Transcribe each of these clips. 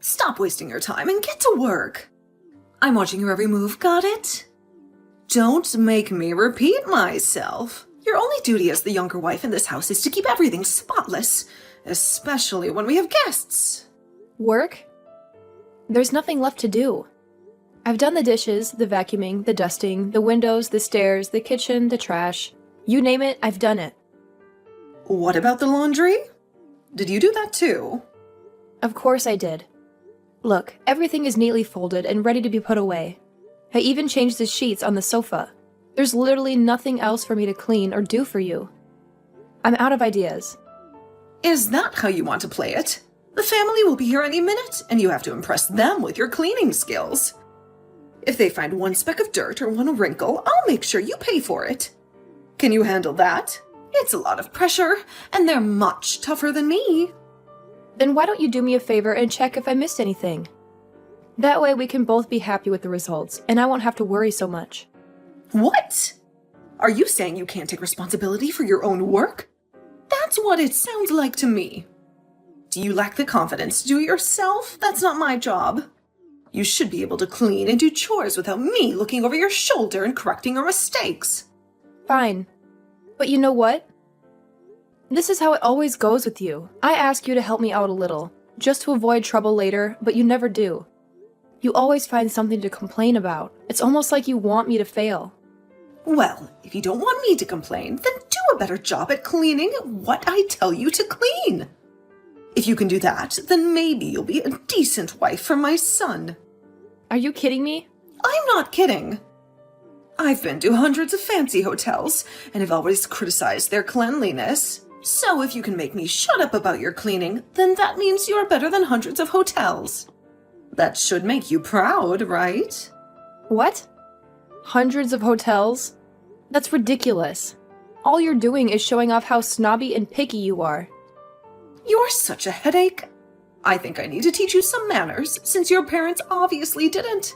Stop wasting your time and get to work. I'm watching your every move, got it? Don't make me repeat myself. Your only duty as the younger wife in this house is to keep everything spotless, especially when we have guests. Work? There's nothing left to do. I've done the dishes, the vacuuming, the dusting, the windows, the stairs, the kitchen, the trash. You name it, I've done it. What about the laundry? Did you do that too? Of course I did. Look, everything is neatly folded and ready to be put away. I even changed the sheets on the sofa. There's literally nothing else for me to clean or do for you. I'm out of ideas. Is that how you want to play it? The family will be here any minute, and you have to impress them with your cleaning skills. If they find one speck of dirt or one wrinkle, I'll make sure you pay for it. Can you handle that? It's a lot of pressure, and they're much tougher than me. Then why don't you do me a favor and check if I missed anything? That way we can both be happy with the results, and I won't have to worry so much. What? Are you saying you can't take responsibility for your own work? That's what it sounds like to me. Do you lack the confidence to do it yourself? That's not my job. You should be able to clean and do chores without me looking over your shoulder and correcting your mistakes. Fine. But you know what? This is how it always goes with you. I ask you to help me out a little, just to avoid trouble later, but you never do. You always find something to complain about. It's almost like you want me to fail. Well, if you don't want me to complain, then do a better job at cleaning what I tell you to clean. If you can do that, then maybe you'll be a decent wife for my son. Are you kidding me? I'm not kidding. I've been to hundreds of fancy hotels, and have always criticized their cleanliness. So if you can make me shut up about your cleaning, then that means you're better than hundreds of hotels. That should make you proud, right? What? Hundreds of hotels? That's ridiculous. All you're doing is showing off how snobby and picky you are. You're such a headache. I think I need to teach you some manners, since your parents obviously didn't.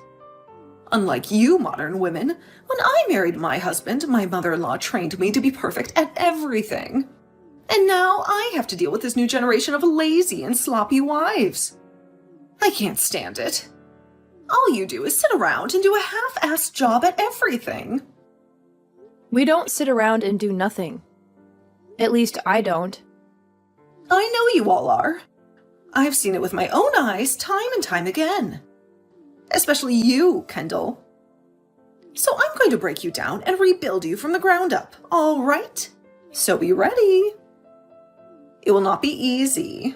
Unlike you modern women, when I married my husband, my mother-in-law trained me to be perfect at everything. And now I have to deal with this new generation of lazy and sloppy wives. I can't stand it. All you do is sit around and do a half-assed job at everything. We don't sit around and do nothing. At least I don't. I know you all are. I've seen it with my own eyes time and time again. Especially you, Kendall. So I'm going to break you down and rebuild you from the ground up, all right? So be ready. It will not be easy.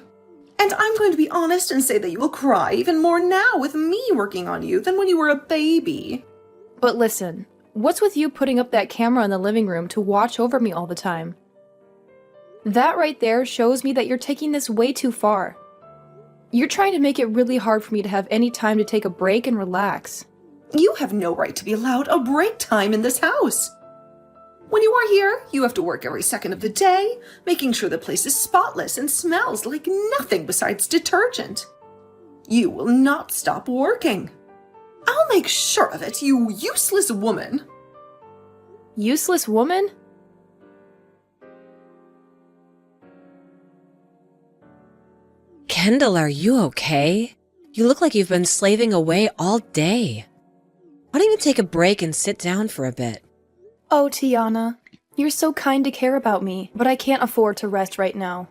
And I'm going to be honest and say that you will cry even more now with me working on you than when you were a baby. But listen, what's with you putting up that camera in the living room to watch over me all the time? That right there shows me that you're taking this way too far. You're trying to make it really hard for me to have any time to take a break and relax. You have no right to be allowed a break time in this house. When you are here, you have to work every second of the day, making sure the place is spotless and smells like nothing besides detergent. You will not stop working. I'll make sure of it, you useless woman. Useless woman? Kendall, are you okay? You look like you've been slaving away all day. Why don't you take a break and sit down for a bit? Oh, Tiana, you're so kind to care about me, but I can't afford to rest right now.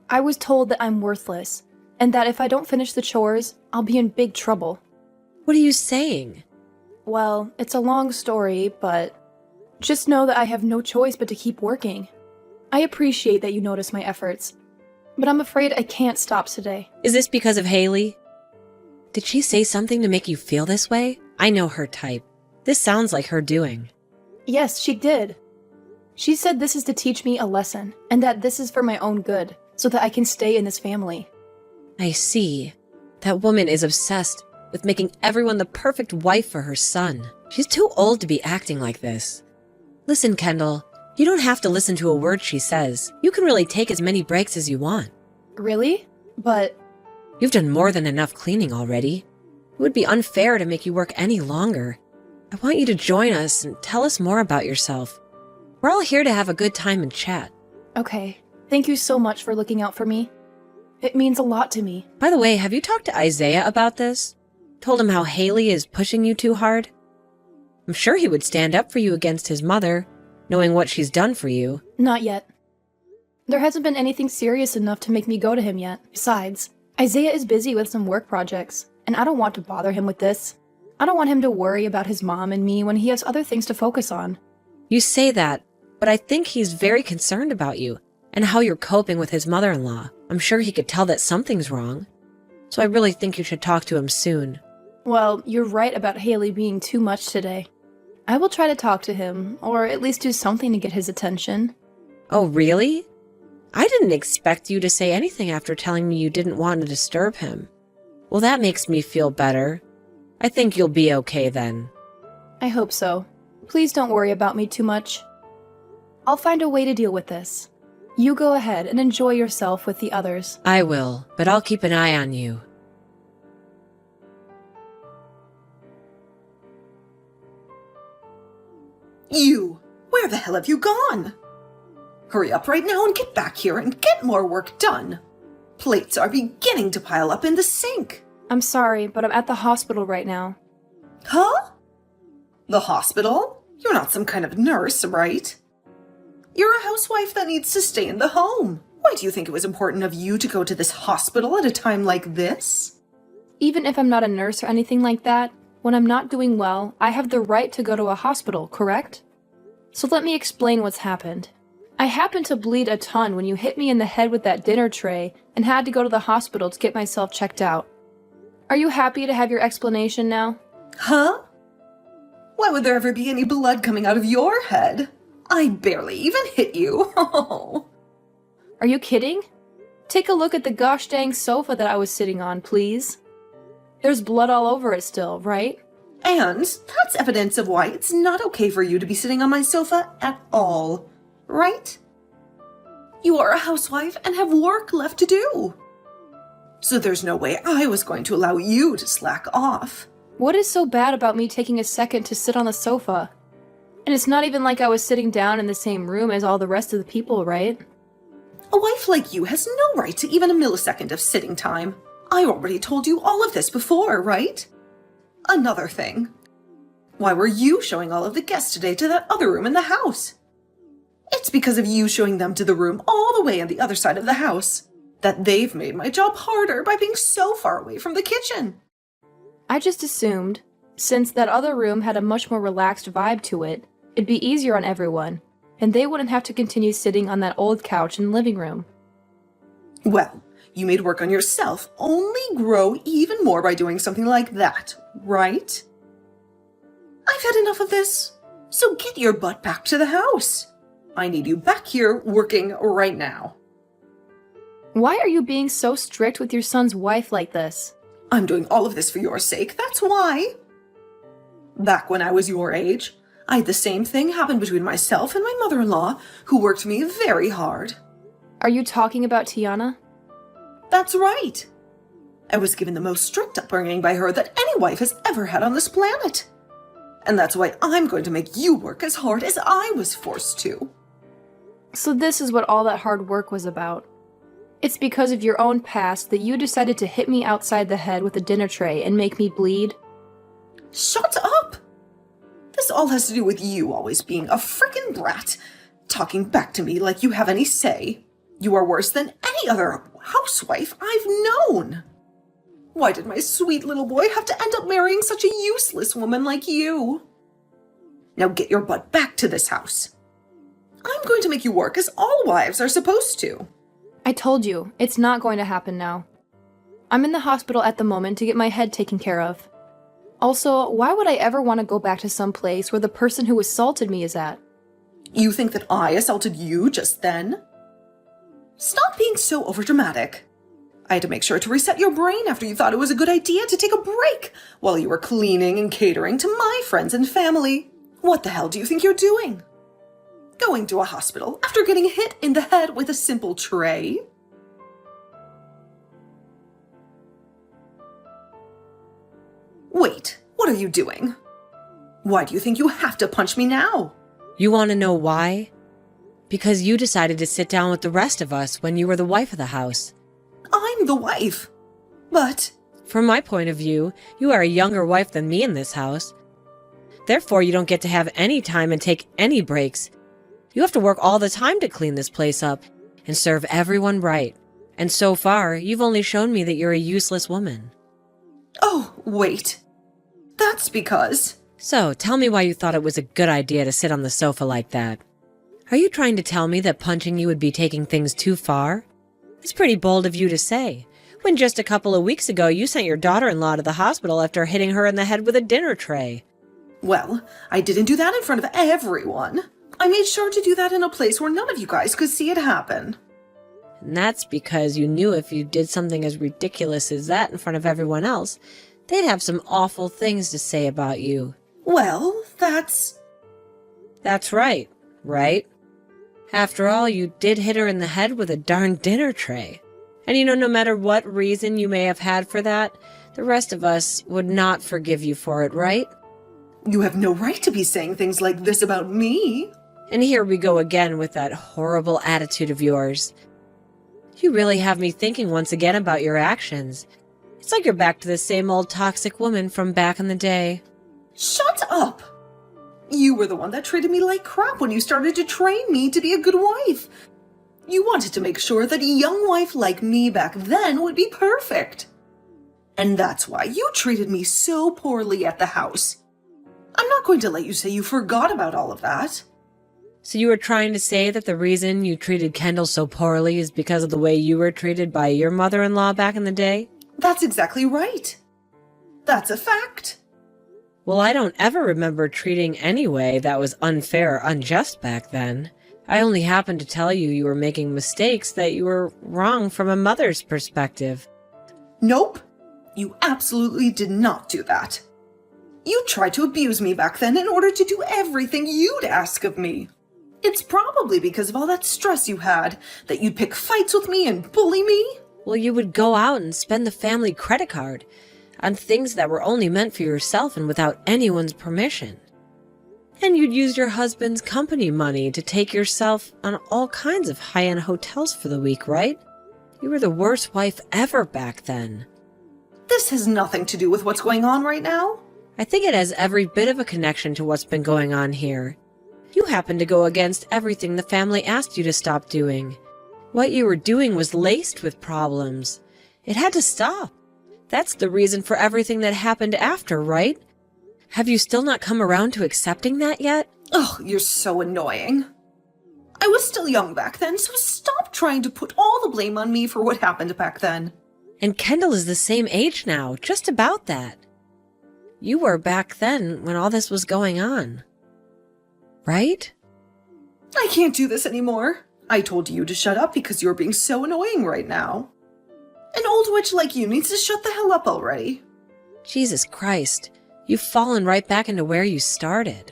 I was told that I'm worthless, and that if I don't finish the chores, I'll be in big trouble. What are you saying? Well, it's a long story, but just know that I have no choice but to keep working. I appreciate that you notice my efforts, but I'm afraid I can't stop today. Is this because of Haley? Did she say something to make you feel this way? I know her type. This sounds like her doing. Yes, she did. She said this is to teach me a lesson, and that this is for my own good, so that I can stay in this family. I see. That woman is obsessed with making everyone the perfect wife for her son. She's too old to be acting like this. Listen, Kendall, you don't have to listen to a word she says. You can really take as many breaks as you want. Really? But You've done more than enough cleaning already. It would be unfair to make you work any longer. I want you to join us and tell us more about yourself. We're all here to have a good time and chat. okay, thank you so much for looking out for me. It means a lot to me. By the way, have you talked to Isaiah about this? Told him how Haley is pushing you too hard? I'm sure he would stand up for you against his mother, knowing what she's done for you. Not yet. There hasn't been anything serious enough to make me go to him yet. Besides, Isaiah is busy with some work projects, and I don't want to bother him with this. I don't want him to worry about his mom and me when he has other things to focus on. You say that, but I think he's very concerned about you and how you're coping with his mother-in-law. I'm sure he could tell that something's wrong. So I really think you should talk to him soon. Well, you're right about Haley being too much today. I will try to talk to him, or at least do something to get his attention. Oh, really? I didn't expect you to say anything after telling me you didn't want to disturb him. Well, that makes me feel better. I think you'll be okay then. I hope so. Please don't worry about me too much. I'll find a way to deal with this. You go ahead and enjoy yourself with the others. I will, but I'll keep an eye on you. You! Where the hell have you gone? Hurry up right now and get back here and get more work done. Plates are beginning to pile up in the sink. I'm sorry, but I'm at the hospital right now. Huh? The hospital? You're not some kind of nurse, right? You're a housewife that needs to stay in the home. Why do you think it was important of you to go to this hospital at a time like this? Even if I'm not a nurse or anything like that, when I'm not doing well, I have the right to go to a hospital, correct? So let me explain what's happened. I happened to bleed a ton when you hit me in the head with that dinner tray and had to go to the hospital to get myself checked out. Are you happy to have your explanation now? Huh? Why would there ever be any blood coming out of your head? I barely even hit you. Are you kidding? Take a look at the gosh dang sofa that I was sitting on, please. There's blood all over it still, right? And that's evidence of why it's not okay for you to be sitting on my sofa at all, right? You are a housewife and have work left to do. So there's no way I was going to allow you to slack off. What is so bad about me taking a second to sit on the sofa? And it's not even like I was sitting down in the same room as all the rest of the people, right? A wife like you has no right to even a millisecond of sitting time. I already told you all of this before, right? Another thing. Why were you showing all of the guests today to that other room in the house? It's because of you showing them to the room all the way on the other side of the house that they've made my job harder by being so far away from the kitchen. I just assumed, since that other room had a much more relaxed vibe to it, it'd be easier on everyone, and they wouldn't have to continue sitting on that old couch in the living room. Well, you made work on yourself only grow even more by doing something like that, right? I've had enough of this, so get your butt back to the house. I need you back here working right now. Why are you being so strict with your son's wife like this? I'm doing all of this for your sake, that's why. Back when I was your age, I had the same thing happen between myself and my mother-in-law, who worked me very hard. Are you talking about Tiana? That's right. I was given the most strict upbringing by her that any wife has ever had on this planet. And that's why I'm going to make you work as hard as I was forced to. So this is what all that hard work was about. It's because of your own past that you decided to hit me outside the head with a dinner tray and make me bleed? Shut up! This all has to do with you always being a frickin' brat, talking back to me like you have any say. You are worse than any other housewife I've known. Why did my sweet little boy have to end up marrying such a useless woman like you? Now get your butt back to this house. I'm going to make you work as all wives are supposed to. I told you, it's not going to happen now. I'm in the hospital at the moment to get my head taken care of. Also, why would I ever want to go back to some place where the person who assaulted me is at? You think that I assaulted you just then? Stop being so overdramatic. I had to make sure to reset your brain after you thought it was a good idea to take a break while you were cleaning and catering to my friends and family. What the hell do you think you're doing? Going to a hospital after getting hit in the head with a simple tray? Wait, what are you doing? Why do you think you have to punch me now? You want to know why? Because you decided to sit down with the rest of us when you were the wife of the house. I'm I'm the wife. But From my point of view, you are a younger wife than me in this house. Therefore, you don't get to have any time and take any breaks. You have to work all the time to clean this place up and serve everyone right. And so far, you've only shown me that you're a useless woman. oh, wait. That's because... So, tell me why you thought it was a good idea to sit on the sofa like that. Are you trying to tell me that punching you would be taking things too far? It's pretty bold of you to say, when just a couple of weeks ago you sent your daughter-in-law to the hospital after hitting her in the head with a dinner tray. Well, I didn't do that in front of everyone. I made sure to do that in a place where none of you guys could see it happen. And that's because you knew if you did something as ridiculous as that in front of everyone else, they'd have some awful things to say about you. Well, that's right? After all, you did hit her in the head with a darn dinner tray. And you know, no matter what reason you may have had for that, the rest of us would not forgive you for it, right? You have no right to be saying things like this about me. And here we go again with that horrible attitude of yours. You really have me thinking once again about your actions. It's like you're back to the same old toxic woman from back in the day. Shut up! You were the one that treated me like crap when you started to train me to be a good wife. You wanted to make sure that a young wife like me back then would be perfect. And that's why you treated me so poorly at the house. I'm not going to let you say you forgot about all of that. So you were trying to say that the reason you treated Kendall so poorly is because of the way you were treated by your mother-in-law back in the day? That's exactly right. That's a fact. Well, I don't ever remember treating any way that was unfair or unjust back then. I only happened to tell you you were making mistakes, that you were wrong from a mother's perspective. Nope. You absolutely did not do that. You tried to abuse me back then in order to do everything you'd ask of me. It's probably because of all that stress you had that you'd pick fights with me and bully me. Well, you would go out and spend the family credit card on things that were only meant for yourself and without anyone's permission. And you'd use your husband's company money to take yourself on all kinds of high-end hotels for the week, right? You were the worst wife ever back then. This has nothing to do with what's going on right now. I think it has every bit of a connection to what's been going on here. You happened to go against everything the family asked you to stop doing. What you were doing was laced with problems. It had to stop. That's the reason for everything that happened after, right? Have you still not come around to accepting that yet? Oh, you're so annoying. I was still young back then, so stop trying to put all the blame on me for what happened back then. And Kendall is the same age now, just about that. You were back then when all this was going on. Right? I can't do this anymore. I told you to shut up because you're being so annoying right now. An old witch like you needs to shut the hell up already. Jesus Christ, you've fallen right back into where you started.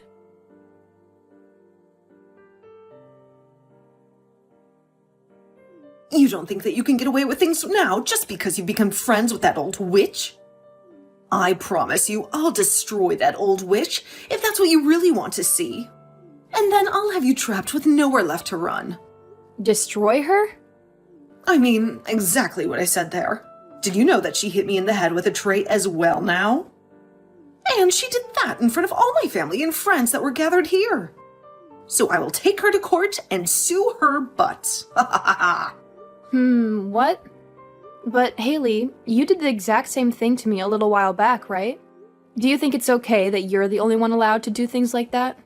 You don't think that you can get away with things now just because you've become friends with that old witch? I promise you I'll destroy that old witch if that's what you really want to see. And then I'll have you trapped with nowhere left to run. Destroy her? I mean, exactly what I said there. Did you know that she hit me in the head with a tray as well now? And she did that in front of all my family and friends that were gathered here. So I will take her to court and sue her butt. Ha ha ha ha. What? But Haley, you did the exact same thing to me a little while back, right? Do you think it's okay that you're the only one allowed to do things like that?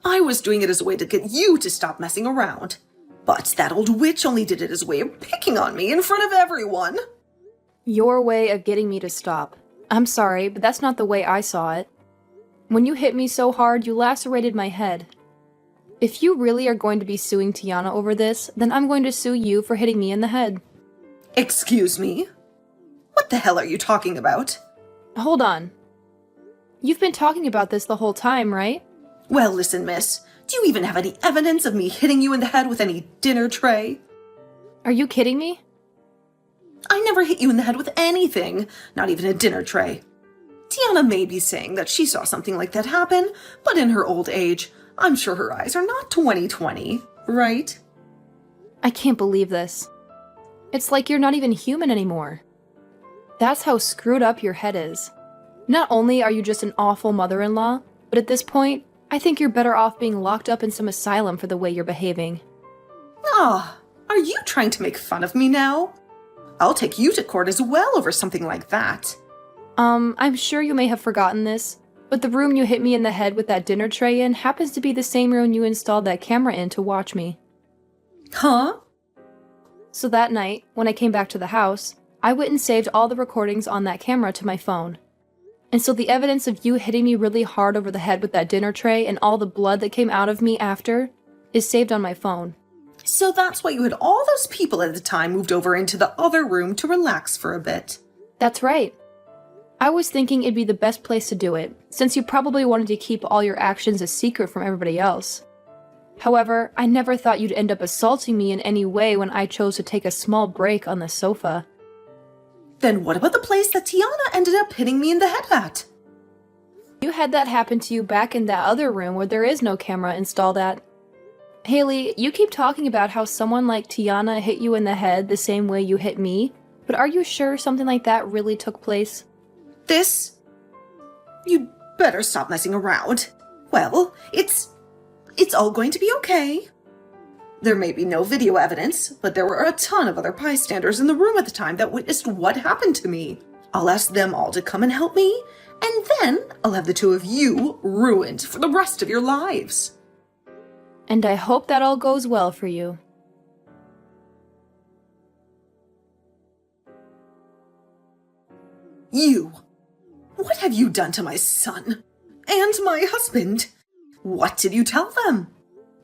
I was doing it as a way to get you to stop messing around. But that old witch only did it as a way of picking on me in front of everyone. Your way of getting me to stop. I'm sorry, but that's not the way I saw it. When you hit me so hard, you lacerated my head. If you really are going to be suing Tiana over this, then I'm going to sue you for hitting me in the head. Excuse me? What the hell are you talking about? Hold on. You've been talking about this the whole time, right? Well, listen, miss. Do you even have any evidence of me hitting you in the head with any dinner tray? Are you kidding me? I never hit you in the head with anything, not even a dinner tray. Tiana may be saying that she saw something like that happen, but in her old age, I'm sure her eyes are not 20/20, right? I can't believe this. It's like you're not even human anymore. That's how screwed up your head is. Not only are you just an awful mother-in-law, but at this point, I think you're better off being locked up in some asylum for the way you're behaving. Ah, are you trying to make fun of me now? I'll take you to court as well over something like that. I'm sure you may have forgotten this, but the room you hit me in the head with that dinner tray in happens to be the same room you installed that camera in to watch me. Huh? So that night, when I came back to the house, I went and saved all the recordings on that camera to my phone. And so the evidence of you hitting me really hard over the head with that dinner tray and all the blood that came out of me after is saved on my phone. So that's why you had all those people at the time moved over into the other room to relax for a bit. That's right. I was thinking it'd be the best place to do it, since you probably wanted to keep all your actions a secret from everybody else. However, I never thought you'd end up assaulting me in any way when I chose to take a small break on the sofa. Then what about the place that Tiana ended up hitting me in the head at? You had that happen to you back in that other room where there is no camera installed at. Haley, you keep talking about how someone like Tiana hit you in the head the same way you hit me, but are you sure something like that really took place? This? You'd better stop messing around. Well, it's all going to be okay. There may be no video evidence, but there were a ton of other bystanders in the room at the time that witnessed what happened to me. I'll ask them all to come and help me, and then I'll have the two of you ruined for the rest of your lives. And I hope that all goes well for you. You! What have you done to my son? And my husband? What did you tell them?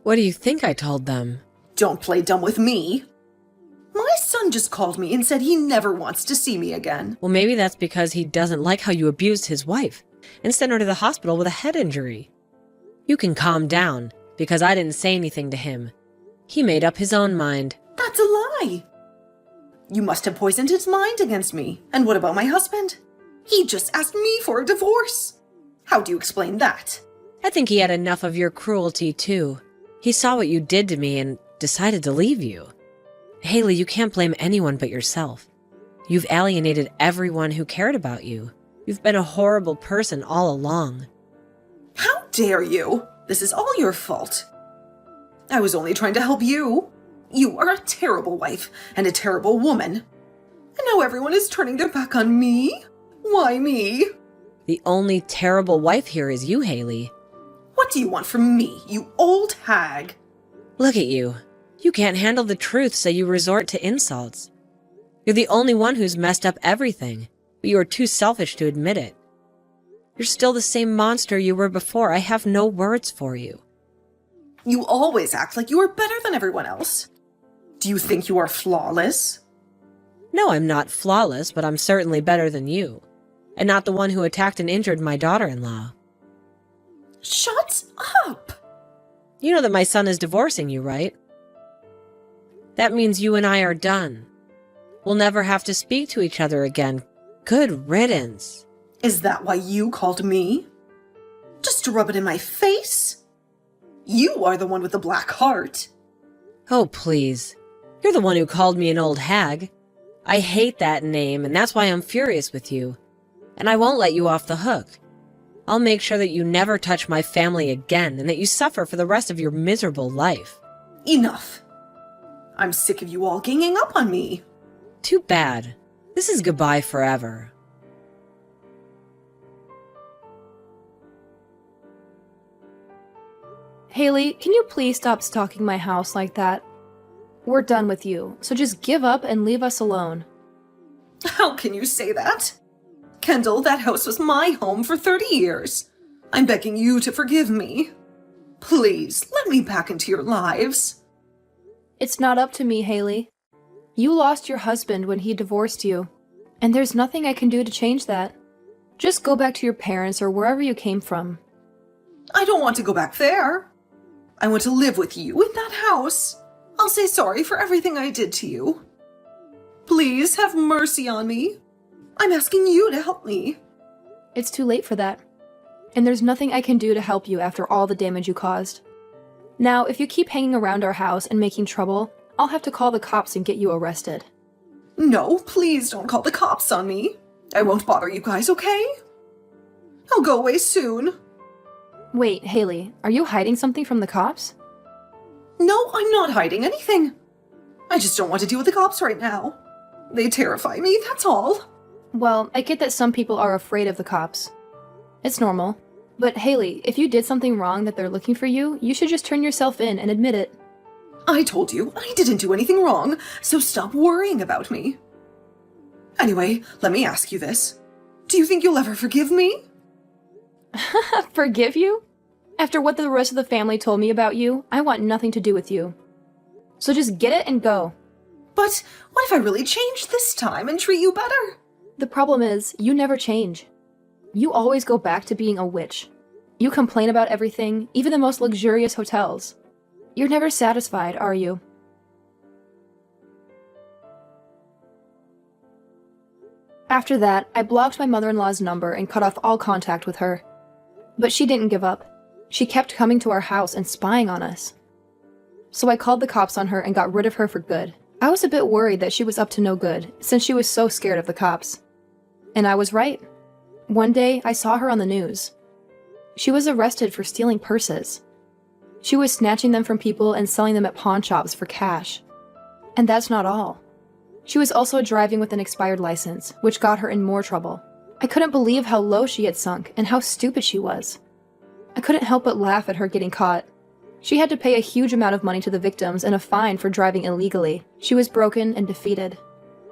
What do you think I told them? Don't play dumb with me. My son just called me and said he never wants to see me again. Well, maybe that's because he doesn't like how you abused his wife and sent her to the hospital with a head injury. You can calm down, because I didn't say anything to him. He made up his own mind. That's a lie. You must have poisoned his mind against me. And what about my husband? He just asked me for a divorce. How do you explain that? I think he had enough of your cruelty, too. He saw what you did to me and decided to leave you. Haley, you can't blame anyone but yourself. You've alienated everyone who cared about you. You've been a horrible person all along. How dare you? This is all your fault. I was only trying to help you. You are a terrible wife and a terrible woman. And now everyone is turning their back on me? Why me? The only terrible wife here is you, Haley. What do you want from me, you old hag? Look at you. You can't handle the truth, so you resort to insults. You're the only one who's messed up everything, but you are too selfish to admit it. You're still the same monster you were before. I have no words for you. You always act like you are better than everyone else. Do you think you are flawless? No, I'm not flawless, but I'm certainly better than you. And not the one who attacked and injured my daughter-in-law. Shut up! You know that my son is divorcing you, right? That means you and I are done. We'll never have to speak to each other again. Good riddance. Is that why you called me? Just to rub it in my face? You are the one with the black heart. Oh, please. You're the one who called me an old hag. I hate that name, and that's why I'm furious with you. And I won't let you off the hook. I'll make sure that you never touch my family again and that you suffer for the rest of your miserable life. Enough. I'm sick of you all ganging up on me. Too bad. This is goodbye forever. Haley, can you please stop stalking my house like that? We're done with you, so just give up and leave us alone. How can you say that? Kendall, that house was my home for 30 years. I'm begging you to forgive me. Please, let me back into your lives. It's not up to me, Haley. You lost your husband when he divorced you, and there's nothing I can do to change that. Just go back to your parents or wherever you came from. I don't want to go back there. I want to live with you in that house. I'll say sorry for everything I did to you. Please have mercy on me. I'm asking you to help me. It's too late for that. And there's nothing I can do to help you after all the damage you caused. Now, if you keep hanging around our house and making trouble, I'll have to call the cops and get you arrested. No, please don't call the cops on me. I won't bother you guys, okay? I'll go away soon. Wait, Haley, are you hiding something from the cops? No, I'm not hiding anything. I just don't want to deal with the cops right now. They terrify me, that's all. Well, I get that some people are afraid of the cops. It's normal. But Haley, if you did something wrong that they're looking for you, you should just turn yourself in and admit it. I told you, I didn't do anything wrong, so stop worrying about me. Anyway, let me ask you this. Do you think you'll ever forgive me? Forgive you? After what the rest of the family told me about you, I want nothing to do with you. So just get it and go. But what if I really change this time and treat you better? The problem is, you never change. You always go back to being a witch. You complain about everything, even the most luxurious hotels. You're never satisfied, are you? After that, I blocked my mother-in-law's number and cut off all contact with her. But she didn't give up. She kept coming to our house and spying on us. So I called the cops on her and got rid of her for good. I was a bit worried that she was up to no good, since she was so scared of the cops. And I was right. One day, I saw her on the news. She was arrested for stealing purses. She was snatching them from people and selling them at pawn shops for cash. And that's not all. She was also driving with an expired license, which got her in more trouble. I couldn't believe how low she had sunk and how stupid she was. I couldn't help but laugh at her getting caught. She had to pay a huge amount of money to the victims and a fine for driving illegally. She was broken and defeated.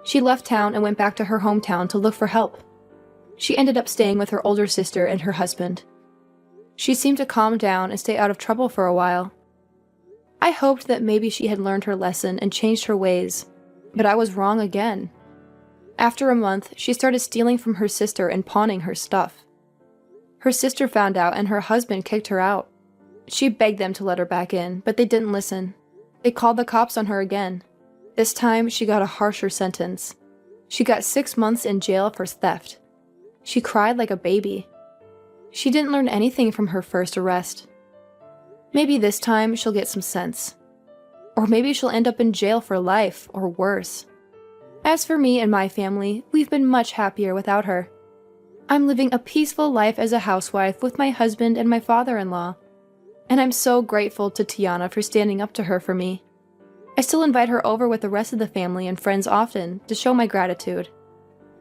She left town and went back to her hometown to look for help. She ended up staying with her older sister and her husband. She seemed to calm down and stay out of trouble for a while. I hoped that maybe she had learned her lesson and changed her ways, but I was wrong again. After a month, she started stealing from her sister and pawning her stuff. Her sister found out and her husband kicked her out. She begged them to let her back in, but they didn't listen. They called the cops on her again. This time, she got a harsher sentence. She got 6 months in jail for theft. She cried like a baby. She didn't learn anything from her first arrest. Maybe this time she'll get some sense. Or maybe she'll end up in jail for life, or worse. As for me and my family, we've been much happier without her. I'm living a peaceful life as a housewife with my husband and my father-in-law. And I'm so grateful to Tiana for standing up to her for me. I still invite her over with the rest of the family and friends often to show my gratitude.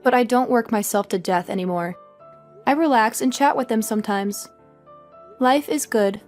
But I don't work myself to death anymore. I relax and chat with them sometimes. Life is good.